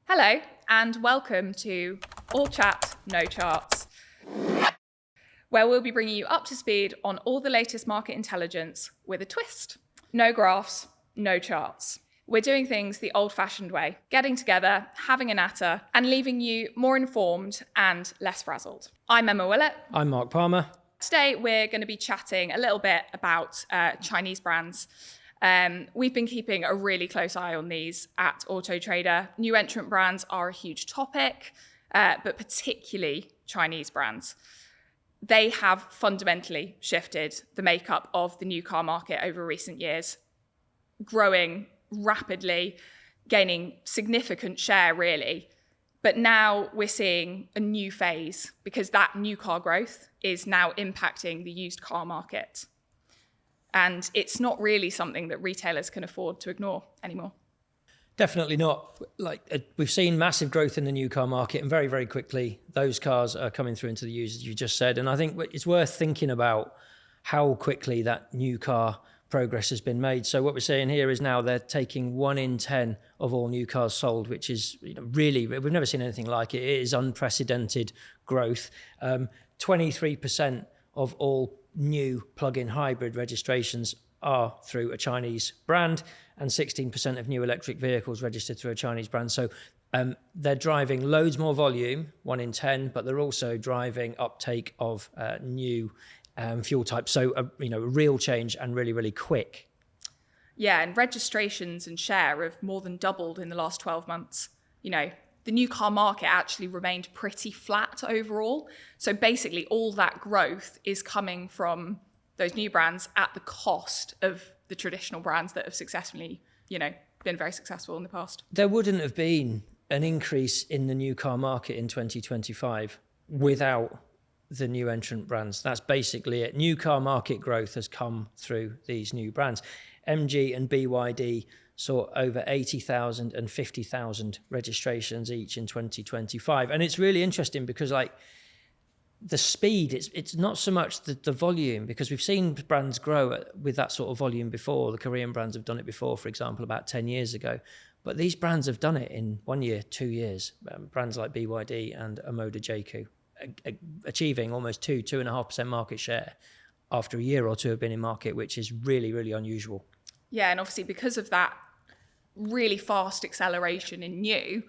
Hello, and welcome to All Chat, No Charts, where we'll be bringing you up to speed on all the latest market intelligence with a twist. No graphs, no charts. We're doing things the old-fashioned way, getting together, having a natter, and leaving you more informed and less frazzled. I'm Emma Willett. I'm Marc Palmer. Today, we're going to be chatting a little bit about Chinese brands. We've been keeping a really close eye on these at Auto Trader. New entrant brands are a huge topic, but particularly Chinese brands. They have fundamentally shifted the makeup of the new car market over recent years, growing rapidly, gaining significant share really. But now we're seeing a new phase because that new car growth is now impacting the used car market. And it's not really something that retailers can afford to ignore anymore. Definitely not. We've seen massive growth in the new car market, and very, very quickly, those cars are coming through into the used, as you just said. And I think it's worth thinking about how quickly that new car progress has been made. So what we're saying here is now they're taking 1 in 10 of all new cars sold, which is really, we've never seen anything like it. It is unprecedented growth. 23% of all new plug-in hybrid registrations are through a Chinese brand, and 16% of new electric vehicles registered through a Chinese brand. So they're driving loads more volume, 1 in 10, but they're also driving uptake of new fuel types. So, a real change and really, really quick. Yeah, and registrations and share have more than doubled in the last 12 months. The new car market actually remained pretty flat overall. So basically all that growth is coming from those new brands at the cost of the traditional brands that have successfully, been very successful in the past. There wouldn't have been an increase in the new car market in 2025 without the new entrant brands. That's basically it. New car market growth has come through these new brands. MG and BYD saw over 80,000 and 50,000 registrations each in 2025. And it's really interesting because the speed, it's not so much the volume, because we've seen brands grow with that sort of volume before. The Korean brands have done it before, for example, about 10 years ago. But these brands have done it in 1 year, 2 years. Brands like BYD and Omoda Jaku achieving almost 2.5% market share after a year or two have been in market, which is really, really unusual. Yeah, and obviously because of that really fast acceleration in new,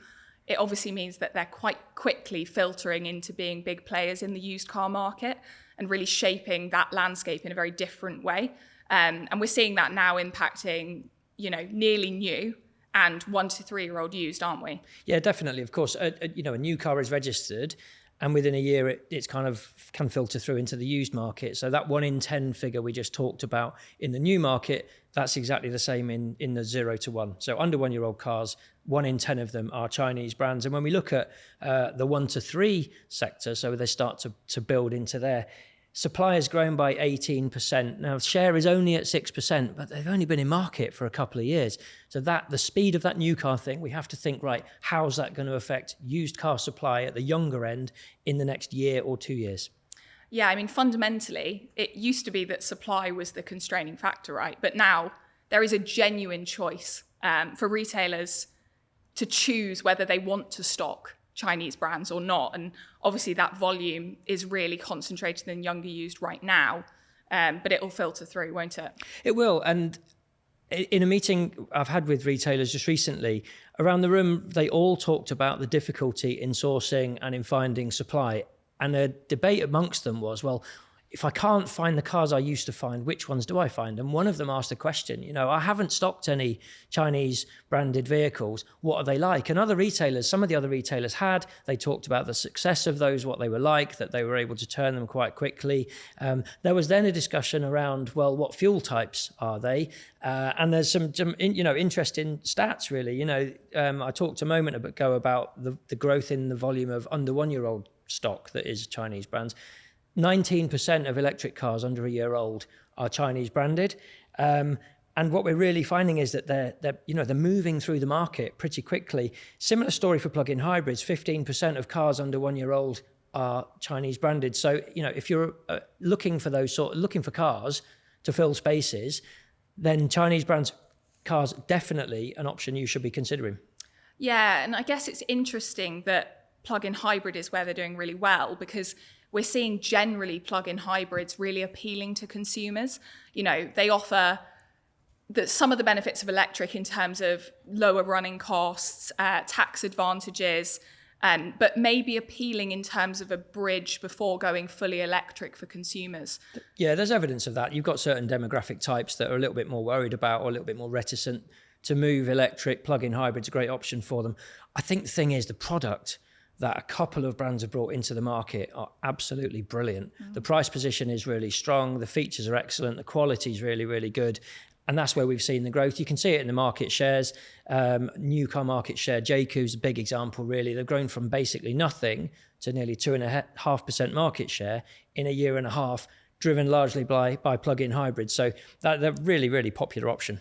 it obviously means that they're quite quickly filtering into being big players in the used car market and really shaping that landscape in a very different way. And we're seeing that now impacting, nearly new and 1 to 3 year old used, aren't we? Yeah, definitely. Of course, a new car is registered, and within a year, it's kind of can filter through into the used market. So that 1 in 10 figure we just talked about in the new market, that's exactly the same in the 0 to 1. So under 1 year old cars, 1 in 10 of them are Chinese brands. And when we look at the 1 to 3 sector, so they start to build into there, supply has grown by 18%. Now, share is only at 6%, but they've only been in market for a couple of years. So the speed of that new car thing, we have to think, right, how's that going to affect used car supply at the younger end in the next year or 2 years? Yeah, fundamentally, it used to be that supply was the constraining factor, right? But now there is a genuine choice for retailers to choose whether they want to stock Chinese brands or not. And obviously that volume is really concentrated in younger used right now, but it will filter through, won't it? It will. And in a meeting I've had with retailers just recently, around the room, they all talked about the difficulty in sourcing and in finding supply. And a debate amongst them was, well, if I can't find the cars I used to find, which ones do I find? And one of them asked a question, I haven't stocked any Chinese branded vehicles. What are they like? And some of the other retailers they talked about the success of those, what they were like, that they were able to turn them quite quickly. There was then a discussion around, well, what fuel types are they? And there's some interesting stats, really. I talked a moment ago about the growth in the volume of under 1 year old stock that is Chinese brands. 19% of electric cars under a year old are Chinese branded. And what we're really finding is that they're moving through the market pretty quickly. Similar story for plug-in hybrids. 15% of cars under 1 year old are Chinese branded. So, if you're looking for cars to fill spaces, then Chinese brands cars definitely an option you should be considering. Yeah, and I guess it's interesting that plug-in hybrid is where they're doing really well, because we're seeing generally plug-in hybrids really appealing to consumers. You know, they offer some of the benefits of electric in terms of lower running costs, tax advantages, but maybe appealing in terms of a bridge before going fully electric for consumers. Yeah, there's evidence of that. You've got certain demographic types that are a little bit more worried about or a little bit more reticent to move electric. Plug-in hybrid's a great option for them. I think the thing is the product that a couple of brands have brought into the market are absolutely brilliant. The price position is really strong. The features are excellent. The quality is really, really good. And that's where we've seen the growth. You can see it in the market shares. New car market share, JQ's a big example, really. They've grown from basically nothing to nearly 2.5% market share in a year and a half, driven largely by plug-in hybrids. So they're really, really popular option.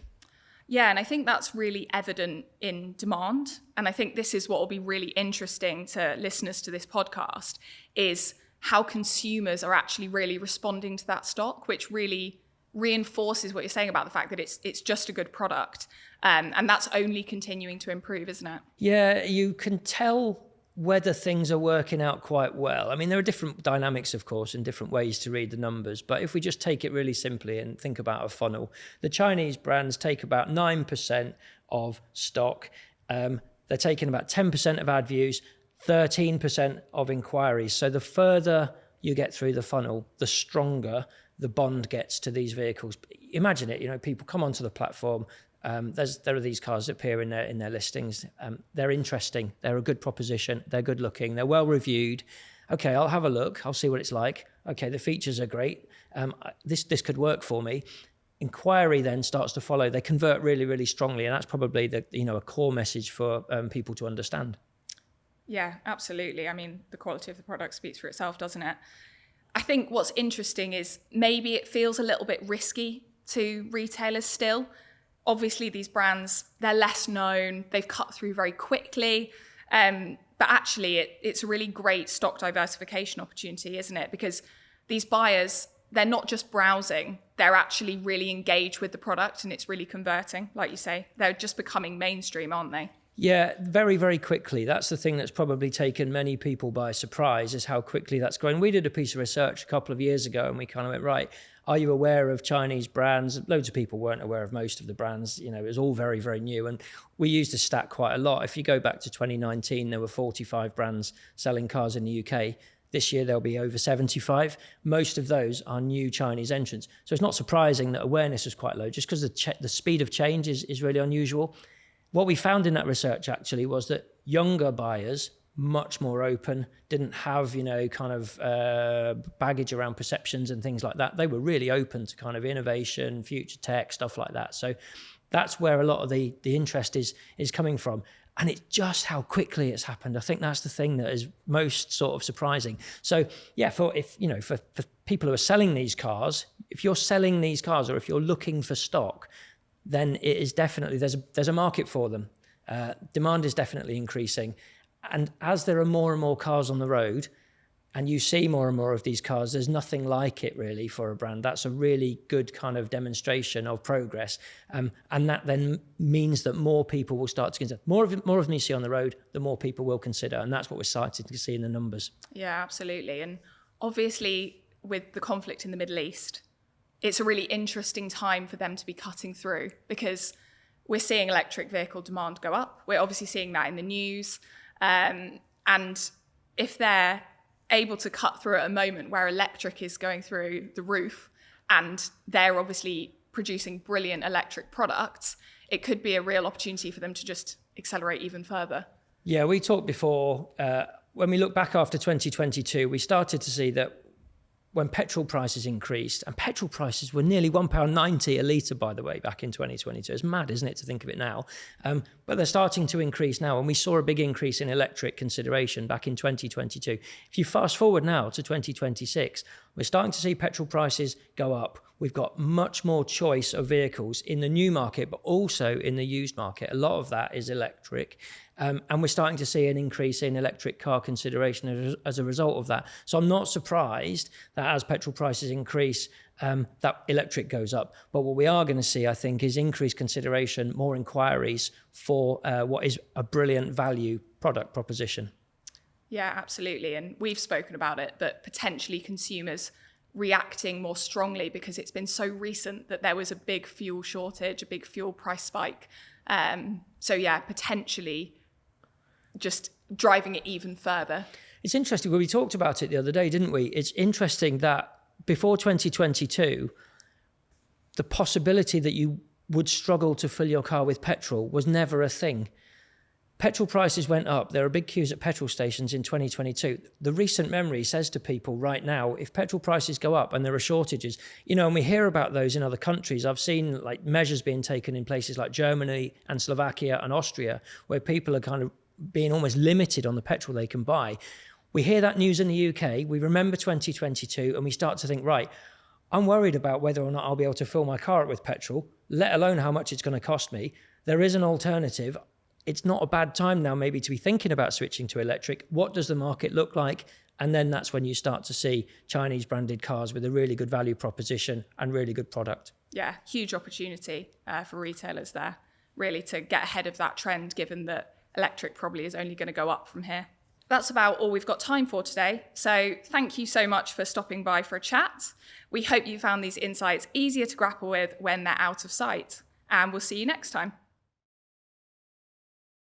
Yeah, and I think that's really evident in demand. And I think this is what will be really interesting to listeners to this podcast, is how consumers are actually really responding to that stock, which really reinforces what you're saying about the fact that it's just a good product. And that's only continuing to improve, isn't it? Yeah, you can tell whether things are working out quite well. I mean, there are different dynamics, of course, and different ways to read the numbers. But if we just take it really simply and think about a funnel, the Chinese brands take about 9% of stock. They're taking about 10% of ad views, 13% of inquiries. So the further you get through the funnel, the stronger the bond gets to these vehicles. Imagine it, you know, people come onto the platform. There are these cars that appear in their listings. They're interesting. They're a good proposition. They're good looking. They're well reviewed. Okay, I'll have a look. I'll see what it's like. Okay, the features are great. This could work for me. Inquiry then starts to follow. They convert really, really strongly, and that's probably a core message for people to understand. Yeah, absolutely. I mean, the quality of the product speaks for itself, doesn't it? I think what's interesting is maybe it feels a little bit risky to retailers still. Obviously, these brands, they're less known. They've cut through very quickly. But actually, it's a really great stock diversification opportunity, isn't it? Because these buyers, they're not just browsing. They're actually really engaged with the product, and it's really converting. Like you say, they're just becoming mainstream, aren't they? Yeah, very, very quickly. That's the thing that's probably taken many people by surprise, is how quickly that's growing. We did a piece of research a couple of years ago, and we kind of went, right, are you aware of Chinese brands? Loads of people weren't aware of most of the brands. You know, it was all very, very new. And we used the stat quite a lot. If you go back to 2019, there were 45 brands selling cars in the UK. This year, there'll be over 75. Most of those are new Chinese entrants. So it's not surprising that awareness was quite low, just because the speed of change is really unusual. What we found in that research actually was that younger buyers, much more open, didn't have, baggage around perceptions and things like that. They were really open to kind of innovation, future tech, stuff like that. So that's where a lot of the interest is coming from. And it's just how quickly it's happened. I think that's the thing that is most sort of surprising. So yeah, for people who are selling these cars, if you're selling these cars or if you're looking for stock, then it is definitely, there's a market for them. Demand is definitely increasing. And as there are more and more cars on the road, and you see more and more of these cars, there's nothing like it really for a brand. That's a really good kind of demonstration of progress. And that then means that more people will start to consider. More of them you see on the road, the more people will consider. And that's what we're starting to see in the numbers. Yeah, absolutely. And obviously with the conflict in the Middle East, it's a really interesting time for them to be cutting through, because we're seeing electric vehicle demand go up. We're obviously seeing that in the news. And if they're able to cut through at a moment where electric is going through the roof, and they're obviously producing brilliant electric products, it could be a real opportunity for them to just accelerate even further. Yeah, we talked before, when we look back after 2022, we started to see that when petrol prices increased, and petrol prices were nearly £1.90 a litre, by the way, back in 2022. It's mad, isn't it, to think of it now? But they're starting to increase now, and we saw a big increase in electric consideration back in 2022. If you fast forward now to 2026, we're starting to see petrol prices go up. We've got much more choice of vehicles in the new market, but also in the used market. A lot of that is electric. And we're starting to see an increase in electric car consideration as a result of that. So I'm not surprised that as petrol prices increase, that electric goes up. But what we are going to see, I think, is increased consideration, more inquiries for what is a brilliant value product proposition. Yeah, absolutely. And we've spoken about it, but potentially consumers reacting more strongly because it's been so recent that there was a big fuel shortage, a big fuel price spike. So yeah, potentially just driving it even further. It's interesting. Well, we talked about it the other day, didn't we? It's interesting that before 2022, the possibility that you would struggle to fill your car with petrol was never a thing. Petrol prices went up. There are big queues at petrol stations in 2022. The recent memory says to people right now, if petrol prices go up and there are shortages, and we hear about those in other countries. I've seen like measures being taken in places like Germany and Slovakia and Austria, where people are kind of being almost limited on the petrol they can buy. We hear that news in the UK. We remember 2022 and we start to think, right, I'm worried about whether or not I'll be able to fill my car up with petrol, let alone how much it's going to cost me. There is an alternative. It's not a bad time now maybe to be thinking about switching to electric. What does the market look like? And then that's when you start to see Chinese branded cars with a really good value proposition and really good product. Yeah, huge opportunity for retailers there, really to get ahead of that trend, given that electric probably is only going to go up from here. That's about all we've got time for today. So thank you so much for stopping by for a chat. We hope you found these insights easier to grapple with when they're out of sight. And we'll see you next time.